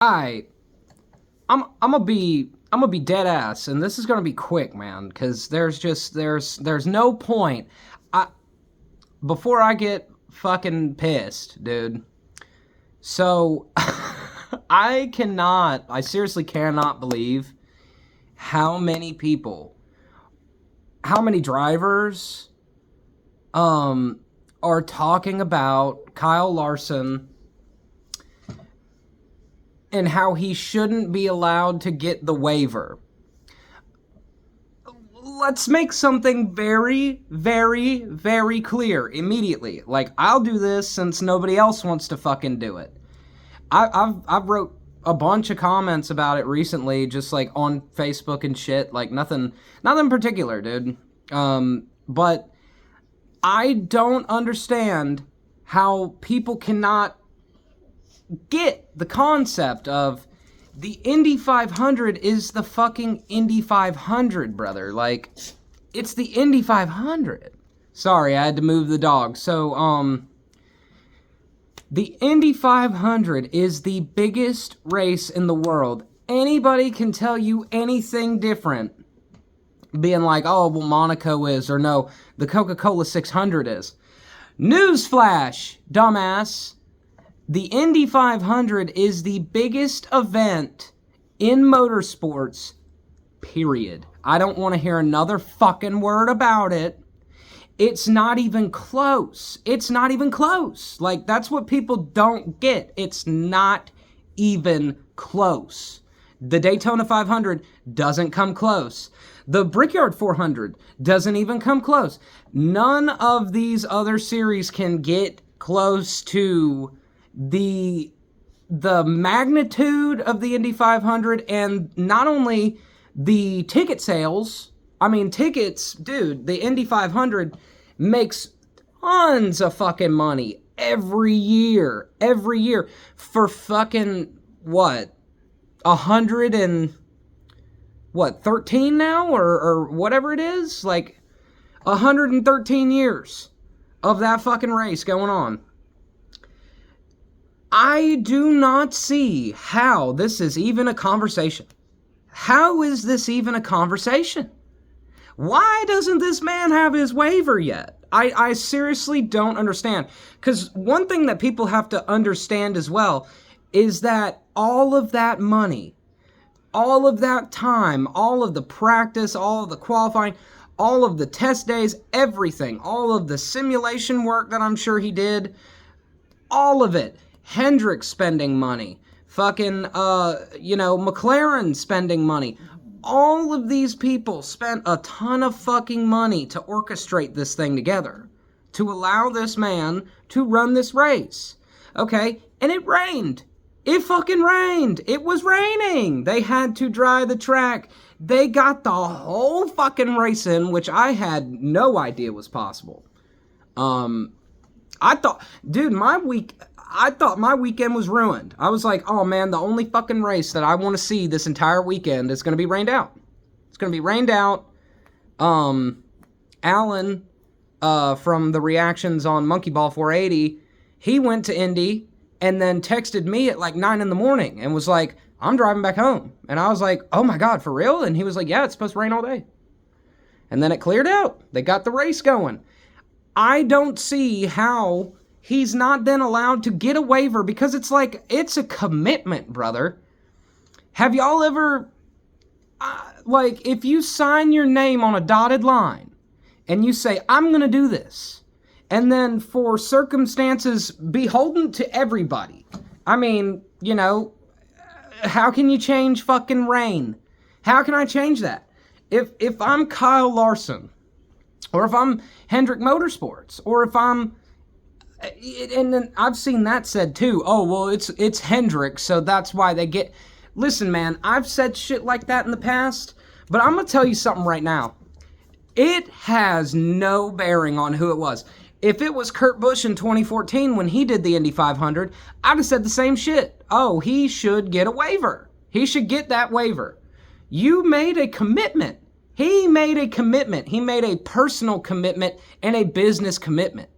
I I'm gonna be dead ass, and this is gonna be quick, man, because there's no point. I Before I get fucking pissed, dude. So I seriously cannot believe how many people, how many drivers, are talking about Kyle Larson and how he shouldn't be allowed to get the waiver. Let's make something very, very, very clear immediately. Like, I'll do this since nobody else wants to fucking do it. I've wrote a bunch of comments about it recently, just like on Facebook and shit. Like nothing particular, dude. But I don't understand how people cannot get the concept of the Indy 500 is the fucking Indy 500, brother. Like, it's the Indy 500. Sorry, I had to move the dog. So, the Indy 500 is the biggest race in the world. Anybody can tell you anything different. Being like, oh, well, Monaco is, or no, the Coca-Cola 600 is. Newsflash, dumbass. The Indy 500 is the biggest event in motorsports, period. I don't want to hear another fucking word about it. It's not even close. It's not even close. Like, that's what people don't get. It's not even close. The Daytona 500 doesn't come close. The Brickyard 400 doesn't even come close. None of these other series can get close to the magnitude of the Indy 500, and not only the ticket sales. I mean, tickets, dude, the Indy 500 makes tons of fucking money every year for fucking what, 13 now, or whatever it is, like 113 years of that fucking race going on. I do not see how this is even a conversation. How is this even a conversation? Why doesn't this man have his waiver yet? I seriously don't understand. Because one thing that people have to understand as well is that all of that money, all of that time, all of the practice, all of the qualifying, all of the test days, everything, all of the simulation work that I'm sure he did, all of it. Hendrick spending money, fucking, McLaren spending money. All of these people spent a ton of fucking money to orchestrate this thing together, to allow this man to run this race. Okay, and it rained. It fucking rained. It was raining. They had to dry the track. They got the whole fucking race in, which I had no idea was possible. I thought my weekend was ruined. I was like, oh man, the only fucking race that I want to see this entire weekend is going to be rained out. It's going to be rained out. Alan, from the reactions on Monkey Ball 480, he went to Indy and then texted me at like 9 in the morning and was like, I'm driving back home. And I was like, oh my God, for real? And he was like, yeah, it's supposed to rain all day. And then it cleared out. They got the race going. I don't see how he's not then allowed to get a waiver, because it's like, it's a commitment, brother. Have y'all ever, if you sign your name on a dotted line and you say, I'm going to do this, and then for circumstances beholden to everybody, I mean, how can you change fucking rain? How can I change that? If I'm Kyle Larson, or if I'm Hendrick Motorsports, or if I'm, and then I've seen that said too, oh, well, it's Hendrick, so that's why they get. Listen, man, I've said shit like that in the past, but I'm going to tell you something right now. It has no bearing on who it was. If it was Kurt Busch in 2014 when he did the Indy 500, I'd have said the same shit. Oh, he should get a waiver. He should get that waiver. You made a commitment. He made a commitment. He made a personal commitment and a business commitment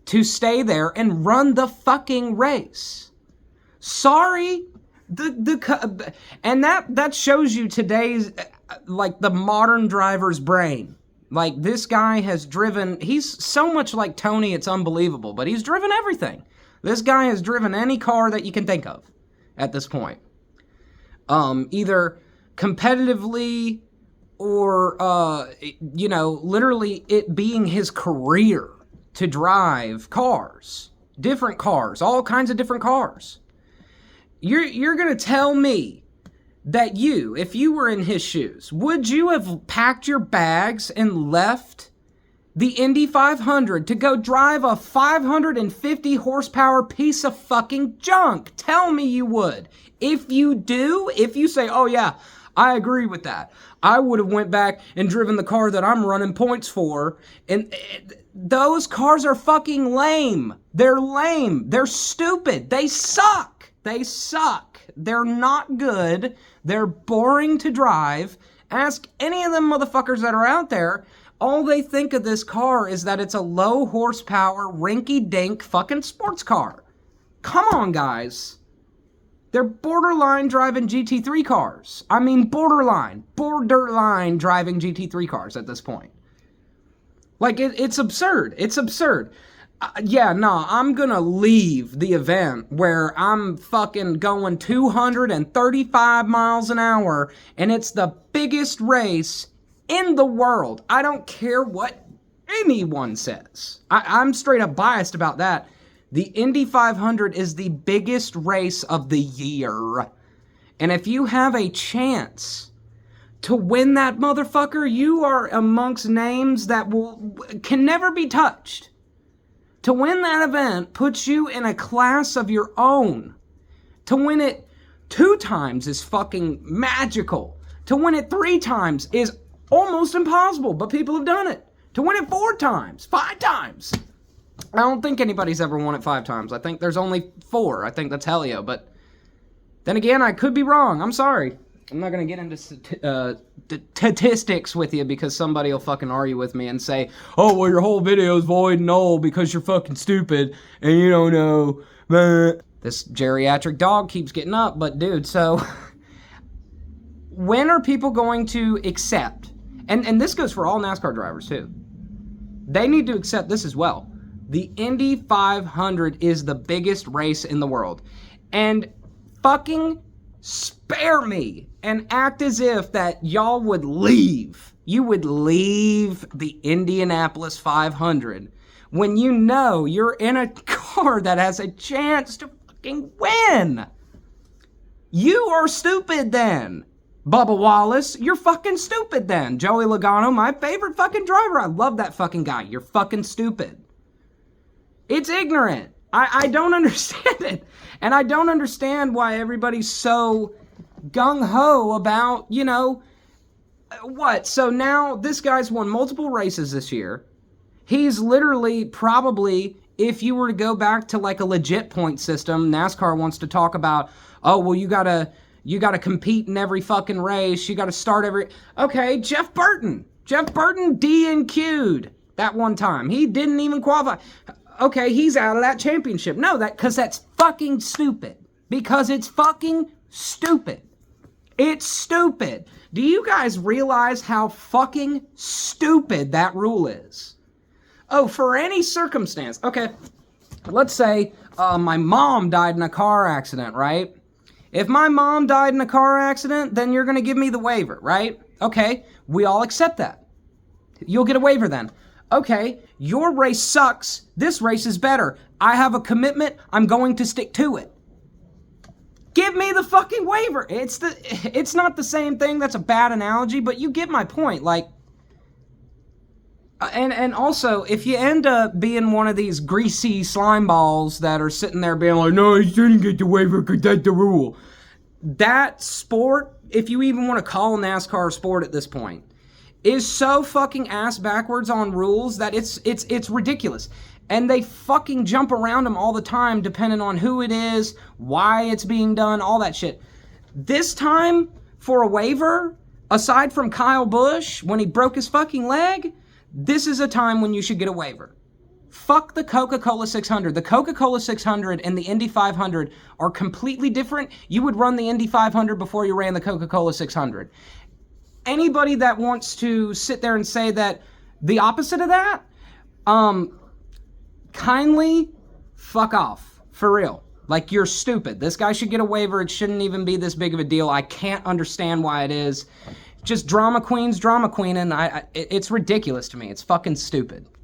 to stay there and run the fucking race. Sorry, And that shows you today's, like, the modern driver's brain. Like, this guy has driven, he's so much like Tony, it's unbelievable, but he's driven everything. This guy has driven any car that you can think of at this point. Either competitively or, literally it being his career to drive cars. Different cars, all kinds of different cars. You're going to tell me that if you were in his shoes, would you have packed your bags and left the Indy 500 to go drive a 550 horsepower piece of fucking junk? Tell me you would. If you do, if you say, oh yeah, I agree with that, I would have went back and driven the car that I'm running points for. And those cars are fucking lame. They're lame. They're stupid. They suck. They suck. They're not good. They're boring to drive. Ask any of them motherfuckers that are out there. All they think of this car is that it's a low horsepower, rinky-dink fucking sports car. Come on, guys. They're borderline driving GT3 cars. I mean, borderline driving GT3 cars at this point. Like, it's absurd. It's absurd. I'm gonna leave the event where I'm fucking going 235 miles an hour and it's the biggest race in the world. I don't care what anyone says. I'm straight up biased about that. The Indy 500 is the biggest race of the year. And if you have a chance to win that motherfucker, you are amongst names that can never be touched. To win that event puts you in a class of your own. To win it 2 times is fucking magical. To win it 3 times is almost impossible, but people have done it. To win it 4 times, 5 times. I don't think anybody's ever won it 5 times. I think there's only 4. I think that's Helio, but then again, I could be wrong. I'm sorry. I'm not going to get into statistics with you because somebody will fucking argue with me and say, oh, well, your whole video is void and null because you're fucking stupid and you don't know. This geriatric dog keeps getting up, but dude, so when are people going to accept, and this goes for all NASCAR drivers too, they need to accept this as well. The Indy 500 is the biggest race in the world. And fucking spare me and act as if that y'all would leave. You would leave the Indianapolis 500 when you know you're in a car that has a chance to fucking win. You are stupid then. Bubba Wallace, you're fucking stupid then. Joey Logano, my favorite fucking driver. I love that fucking guy. You're fucking stupid. It's ignorant. I don't understand it. And I don't understand why everybody's so gung-ho about, what? So now this guy's won multiple races this year. He's literally probably, if you were to go back to like a legit point system, NASCAR wants to talk about, oh, well, you gotta compete in every fucking race. You gotta start every... Okay, Jeff Burton DNQ'd that one time. He didn't even qualify. Okay, he's out of that championship. No, because that's fucking stupid. Because it's fucking stupid. It's stupid. Do you guys realize how fucking stupid that rule is? Oh, for any circumstance. Okay, let's say my mom died in a car accident, right? If my mom died in a car accident, then you're going to give me the waiver, right? Okay, we all accept that. You'll get a waiver then. Okay, your race sucks. This race is better. I have a commitment. I'm going to stick to it. Give me the fucking waiver. It's not the same thing. That's a bad analogy, but you get my point. Like, and also, if you end up being one of these greasy slime balls that are sitting there being like, no, you shouldn't get the waiver because that's the rule. That sport, if you even want to call NASCAR a sport at this point, is so fucking ass backwards on rules that it's ridiculous. And they fucking jump around them all the time depending on who it is, why it's being done, all that shit. This time, for a waiver, aside from Kyle Busch, when he broke his fucking leg, this is a time when you should get a waiver. Fuck the Coca-Cola 600. The Coca-Cola 600 and the Indy 500 are completely different. You would run the Indy 500 before you ran the Coca-Cola 600. Anybody that wants to sit there and say that the opposite of that, kindly fuck off. For real. Like, you're stupid. This guy should get a waiver. It shouldn't even be this big of a deal. I can't understand why it is. Just drama queens, drama queening. It's ridiculous to me. It's fucking stupid.